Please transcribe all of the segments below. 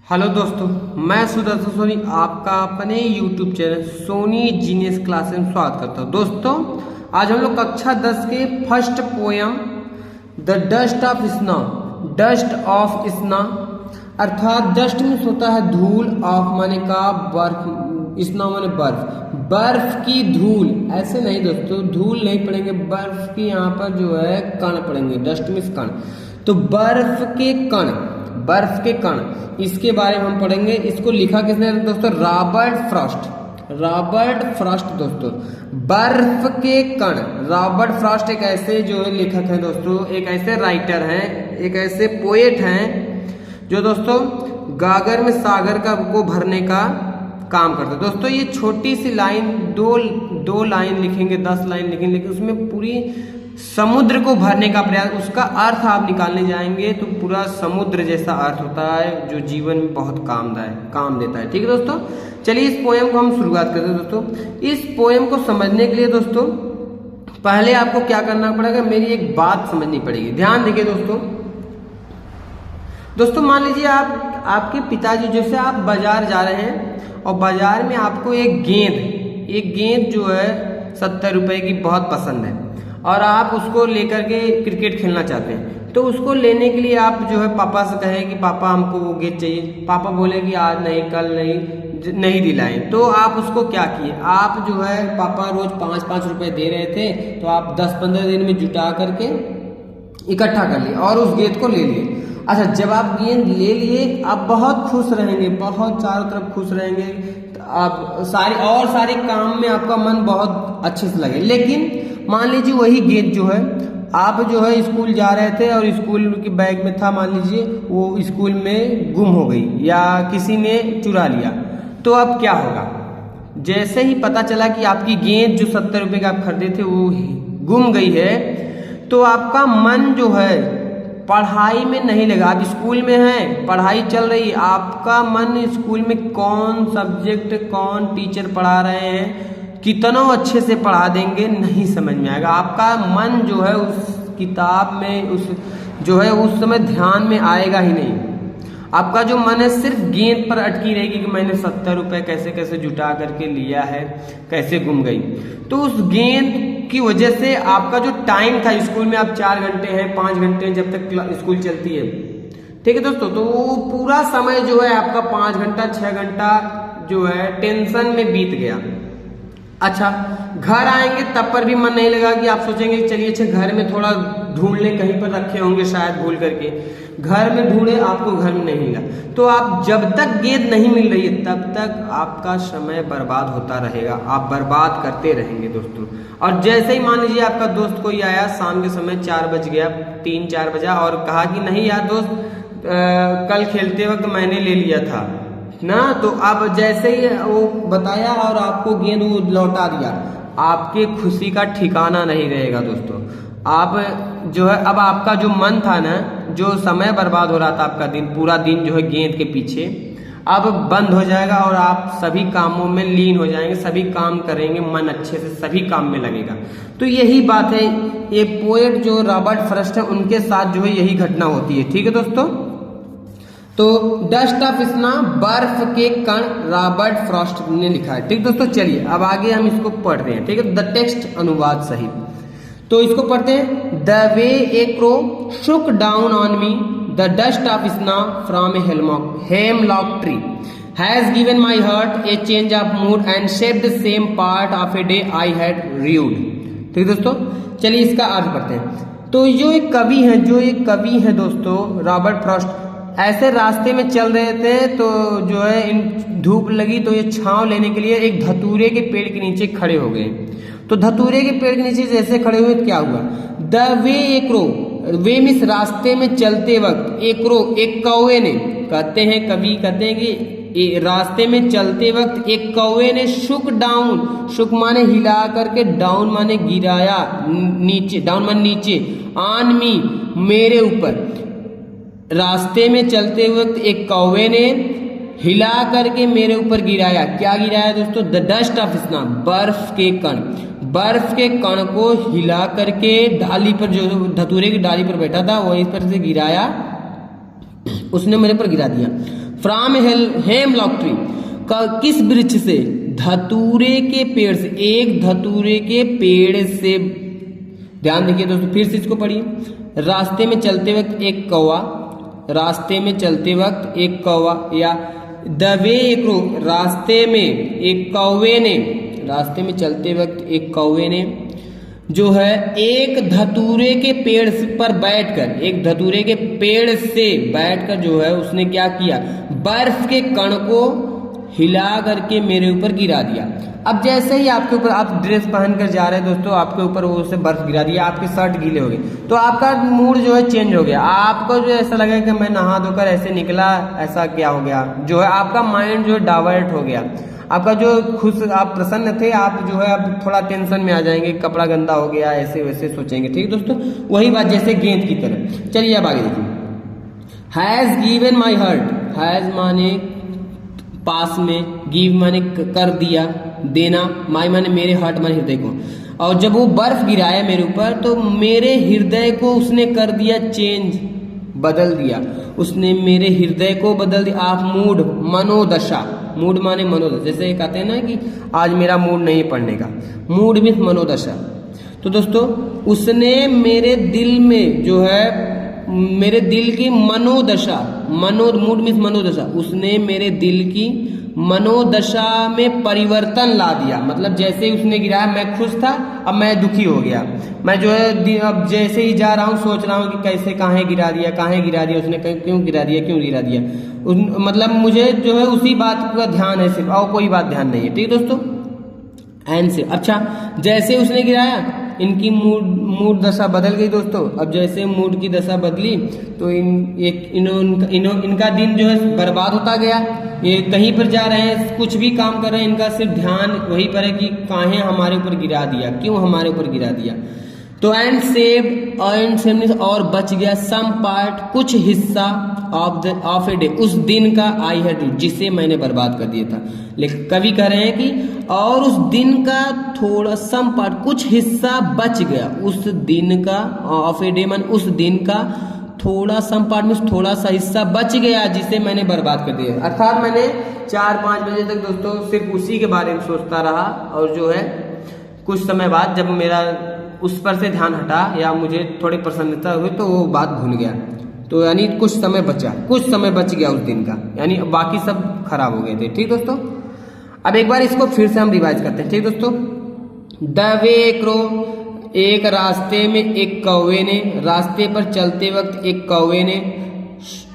Hello दोस्तों, मैं सुदर्शन सोनी आपका अपने YouTube channel Soni genius classes में स्वागत करता हूँ। दोस्तों, आज हम लोग कक्षा 10 के first poem the dust of snow अर्थात डस्ट मीन्स होता है धूल, ऑफ माने का, बर्फ, स्नो माने बर्फ, बर्फ की धूल। ऐसे नहीं दोस्तों, धूल नहीं पड़ेंगे, बर्फ की यहाँ पर जो है कण पड़ेंगे। डस्ट मीन्स कण, तो बर्फ के कण, बर्फ के कण, इसके बारे में हम पढ़ेंगे। इसको लिखा किसने दोस्तों? Robert Frost. रॉबर्ट फ्रॉस्ट दोस्तों, बर्फ के कण। रॉबर्ट फ्रॉस्ट एक ऐसे जो है लेखक है दोस्तों, एक ऐसे राइटर हैं, एक ऐसे पोएट हैं जो दोस्तों गागर में सागर का को भरने का काम करते हैं। दोस्तों ये छोटी सी लाइन, दो लाइन लिखेंगे, 10 लाइन लिखेंगे, लेकिन उसमें पूरी समुद्र को भरने का प्रयास, उसका अर्थ आप निकालने जाएंगे तो पूरा समुद्र जैसा अर्थ होता है जो जीवन में बहुत काम देता है। ठीक है दोस्तों, चलिए इस पोएम को हम शुरुआत करते हैं। दोस्तों इस पोएम को समझने के लिए दोस्तों पहले आपको क्या करना पड़ेगा, मेरी एक बात समझनी पड़ेगी। ध्यान देखिए दोस्तों, मान लीजिए आपके पिताजी, जैसे आप बाजार जा रहे हैं और बाजार में आपको एक गेंद जो है 70 रुपए की बहुत पसंद है और आप उसको लेकर के क्रिकेट खेलना चाहते हैं, तो उसको लेने के लिए आप जो है पापा से कहें कि पापा हमको वो गेंद चाहिए। पापा बोले कि आज नहीं, कल नहीं दिलाएं, तो आप उसको क्या किए, आप जो है पापा रोज 5-5 रुपए दे रहे थे, तो आप 10-15 दिन में जुटा करके इकट्ठा कर लिए और उस गेंद को ले लिए। अच्छा, जब आप गेंद ले लिए आप बहुत खुश रहेंगे, बहुत चारों तरफ खुश रहेंगे, आप सारे काम में आपका मन बहुत अच्छे से लगे। लेकिन मान लीजिए वही गेंद जो है, आप जो है स्कूल जा रहे थे और स्कूल के बैग में था, मान लीजिए वो स्कूल में गुम हो गई या किसी ने चुरा लिया, तो अब क्या होगा? जैसे ही पता चला कि आपकी गेंद जो 70 रुपए का आप खरीदे थे वो गुम गई है, तो आपका मन जो है पढ़ाई में नहीं लगा। आप स्कूल में हैं, पढ़ाई चल रही, आपका मन स्कूल में कौन सब्जेक्ट, कौन टीचर पढ़ा रहे हैं, कितना अच्छे से पढ़ा देंगे, नहीं समझ में आएगा। आपका मन जो है उस किताब में, उस समय ध्यान में आएगा ही नहीं। आपका जो मन है सिर्फ गेंद पर अटकी रहेगी कि मैंने 70 रुपए कैसे कैसे जुटा करके लिया है, कैसे गुम गई। तो उस गेंद की वजह से आपका जो टाइम था स्कूल में, आप 4 घंटे हैं, 5 घंटे हैं, जब तक स्कूल चलती है, ठीक है दोस्तों, तो वो पूरा समय जो है आपका 5 घंटा 6 घंटा जो है टेंशन में बीत गया। अच्छा, घर आएंगे तब पर भी मन नहीं लगा कि आप सोचेंगे चलिए अच्छा घर में थोड़ा ढूंढ लें, कहीं पर रखे होंगे शायद भूल करके, घर में ढूंढे, आपको घर में नहीं मिला। तो आप जब तक गेंद नहीं मिल रही है तब तक आपका समय बर्बाद होता रहेगा, आप बर्बाद करते रहेंगे दोस्तों। और जैसे ही मान लीजिए आपका दोस्त कोई आया, शाम के समय 4 बज गया, 3-4 बजा, और कहा कि नहीं यार दोस्त, कल खेलते वक्त मैंने ले लिया था ना, तो अब जैसे ही वो बताया और आपको गेंद वो लौटा दिया, आपके खुशी का ठिकाना नहीं रहेगा दोस्तों। आप जो है, अब आपका जो मन था ना, जो समय बर्बाद हो रहा था आपका पूरा दिन जो है गेंद के पीछे, अब बंद हो जाएगा और आप सभी कामों में लीन हो जाएंगे, सभी काम करेंगे, मन अच्छे से सभी काम में लगेगा। तो यही बात है, ये पोएट जो रॉबर्ट फ्रॉस्ट है उनके साथ जो है यही घटना होती है। ठीक है दोस्तों, तो डस्ट ऑफ स्नो, बर्फ के कण, रॉबर्ट फ्रॉस्ट ने लिखा है। ठीक दोस्तों, चलिए अब आगे हम इसको पढ़ रहे हैं। ठीक है, द टेक्स्ट अनुवाद सहित, तो इसको पढ़ते हैं। The way a crow shook down on me the dust of snow from a hemlock tree has given my heart a change of mood and shaped the same part of a day I had rued. ठीक दोस्तों, चलिए इसका अर्थ पढ़ते हैं। तो जो एक कवि है दोस्तों रॉबर्ट फ्रॉस्ट, ऐसे रास्ते में चल रहे थे, तो जो है इन धूप लगी तो ये छांव लेने के लिए एक धतूरे के पेड़ के नीचे खड़े हो गए। तो धतूरे के पेड़ के नीचे जैसे खड़े हुए तो क्या हुआ? द वे एक रो, वे मिस रास्ते में चलते वक्त, एक कौवे ने, कहते हैं कवि कहते हैं कि रास्ते में चलते वक्त एक कौवे ने शुक डाउन, शुक माने हिला करके, डाउन माने गिराया, नीचे, डाउन माने नीचे, ऑन मी मेरे ऊपर, रास्ते में चलते वक्त एक कौवे ने हिला करके मेरे ऊपर गिराया। क्या गिराया दोस्तों? द डस्ट ऑफ स्नो, बर्फ के कण, बर्फ के कण को हिला करके डाली पर, जो धतूरे की डाली पर बैठा था वहीं पर से गिराया, उसने मेरे पर गिरा दिया। फ्रॉम हेमलॉक ट्री, किस वृक्ष से? धतूरे के पेड़ से, एक धतूरे के पेड़ से। ध्यान देखिए दोस्तों, फिर से इसको पढ़िए। रास्ते में चलते वक्त एक कौवा, रास्ते में चलते वक्त एक कौवा, या द वे एक रास्ते में एक कौवे ने, रास्ते में चलते वक्त एक कौवे ने जो है एक धतूरे के पेड़ पर बैठकर, एक धतूरे के पेड़ से बैठकर जो है उसने क्या किया? बर्फ के कण को हिला करके मेरे ऊपर गिरा दिया। अब जैसे ही आपके ऊपर, आप ड्रेस पहन कर जा रहे हैं दोस्तों, आपके ऊपर वो से बर्फ गिरा दिया, आपके शर्ट गीले हो गए, तो आपका मूड जो है चेंज हो गया। आपको जो ऐसा लगा कि मैं नहा धोकर ऐसे निकला, ऐसा क्या हो गया, जो है आपका माइंड जो है डाइवर्ट हो गया। आपका जो खुश, आप प्रसन्न थे, आप जो है अब थोड़ा टेंशन में आ जाएंगे, कपड़ा गंदा हो गया, ऐसे वैसे सोचेंगे। ठीक दोस्तों, वही बात जैसे गेंद की तरह। चलिए अब आगे देखिए। Has given my heart, has माने पास में, गिव माने कर दिया, देना, माई माने मेरे, हार्ट माने हृदय को। और जब वो बर्फ गिराया मेरे ऊपर तो मेरे हृदय को उसने कर दिया चेंज, बदल दिया, उसने मेरे हृदय को बदल दिया। आप मूड, मनोदशा, मूड माने मनोदशा, जैसे कहते हैं ना कि आज मेरा मूड नहीं पढ़ने का, मूड मीन्स मनोदशा। तो दोस्तों उसने मेरे दिल में जो है, मेरे दिल की मनोदशा, मूड मीन्स मनोदशा, उसने मेरे दिल की मनोदशा में परिवर्तन ला दिया। मतलब जैसे ही उसने गिराया मैं खुश था, अब मैं दुखी हो गया। मैं जो है अब जैसे ही जा रहा हूँ सोच रहा हूँ कि कैसे, कहाँ गिरा दिया, कहाँ गिरा दिया उसने, क्यों गिरा दिया, क्यों गिरा दिया। मतलब मुझे जो है उसी बात का ध्यान है सिर्फ, और कोई बात ध्यान नहीं है। ठीक दोस्तों, एंड से। अच्छा, जैसे उसने गिराया इनकी मूड दशा बदल गई दोस्तों। अब जैसे मूड की दशा बदली तो इनका दिन जो है बर्बाद होता गया। ये कहीं पर जा रहे हैं, कुछ भी काम कर रहे हैं, इनका सिर्फ ध्यान वही पर है कि काहे हमारे ऊपर गिरा दिया, क्यों हमारे ऊपर गिरा दिया। तो एंड सेव और बच गया सम पार्ट, कुछ हिस्सा ऑफ ए डे, उस दिन का, आई हैड टू, जिसे मैंने बर्बाद कर दिया था। लेकिन कवि कह रहे हैं कि और उस दिन का थोड़ा सम पार्ट, कुछ हिस्सा बच गया, उस दिन का, ऑफ ए डे मान उस दिन का थोड़ा सम पार्ट में थोड़ा सा हिस्सा बच गया जिसे मैंने बर्बाद कर दिया। अर्थात मैंने 4-5 बजे तक दोस्तों सिर्फ उसी के बारे में सोचता रहा, और जो है कुछ समय बाद जब मेरा उस पर से ध्यान हटा या मुझे थोड़ी प्रसन्नता हुई तो वो बात भूल गया। तो यानी कुछ समय बचा, कुछ समय बच गया उस दिन का, यानी बाकी सब खराब हो गए थे। ठीक दोस्तों, अब एक बार इसको फिर से हम रिवाइज करते हैं। ठीक दोस्तों, द वे क्रो, एक रास्ते में एक कौवे ने, रास्ते पर चलते वक्त एक कौवे ने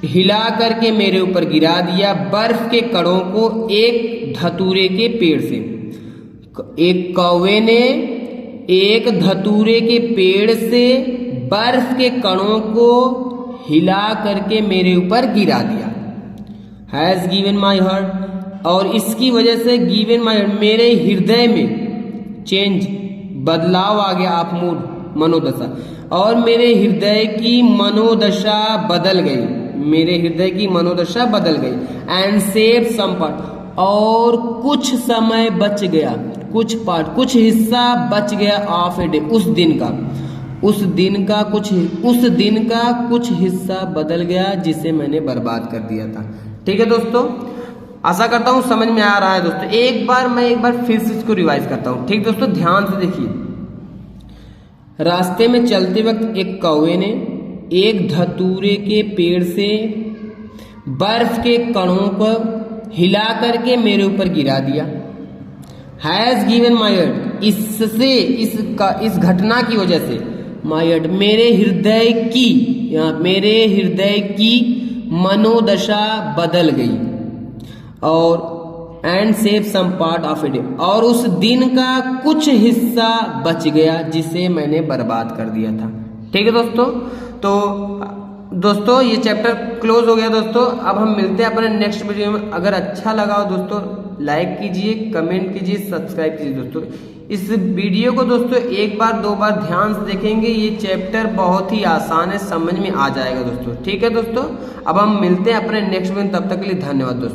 हिला करके मेरे ऊपर गिरा दिया बर्फ के कणों को एक धतूरे के पेड़ से। एक कौवे ने एक धतूरे के पेड़ से बर्फ के कणों को हिला करके मेरे ऊपर गिरा दिया। हैज गिवन माई हार्ट, और इसकी वजह से गिवन माई हार्ट, मेरे हृदय में चेंज, बदलाव आ गया। आप मूड, मनोदशा, और मेरे हृदय की मनोदशा बदल गई, मेरे हृदय की मनोदशा बदल गई। एंड सेव सम पार्ट, और कुछ समय बच गया, कुछ पार्ट, कुछ हिस्सा बच गया ऑफ ए डे, उस दिन का, उस दिन का कुछ हिस्सा बदल गया जिसे मैंने बर्बाद कर दिया था। ठीक है दोस्तों, आशा करता हूँ समझ में आ रहा है दोस्तों। एक बार फिर से इसको रिवाइज करता हूँ। ठीक दोस्तों, ध्यान से देखिए। रास्ते में चलते वक्त एक कौवे ने एक धतूरे के पेड़ से बर्फ के कणों को हिला करके मेरे ऊपर गिरा दिया। हैज गिवन माई हार्ट, इससे, इस घटना की वजह से, माई हार्ट, मेरे हृदय की मनोदशा बदल गई। और and save some part of a day, और उस दिन का कुछ हिस्सा बच गया जिसे मैंने बर्बाद कर दिया था। ठीक है दोस्तों, तो दोस्तों ये चैप्टर क्लोज हो गया दोस्तों। अब हम मिलते हैं अपने नेक्स्ट वीडियो में। अगर अच्छा लगा हो दोस्तों लाइक कीजिए, कमेंट कीजिए, सब्सक्राइब कीजिए दोस्तों। इस वीडियो को दोस्तों एक बार 2 बार ध्यान से देखेंगे, ये चैप्टर बहुत ही आसान है, समझ में आ जाएगा दोस्तों। ठीक है दोस्तों, अब हम मिलते हैं अपने नेक्स्ट वीडियो, तब तक के लिए धन्यवाद दोस्तों।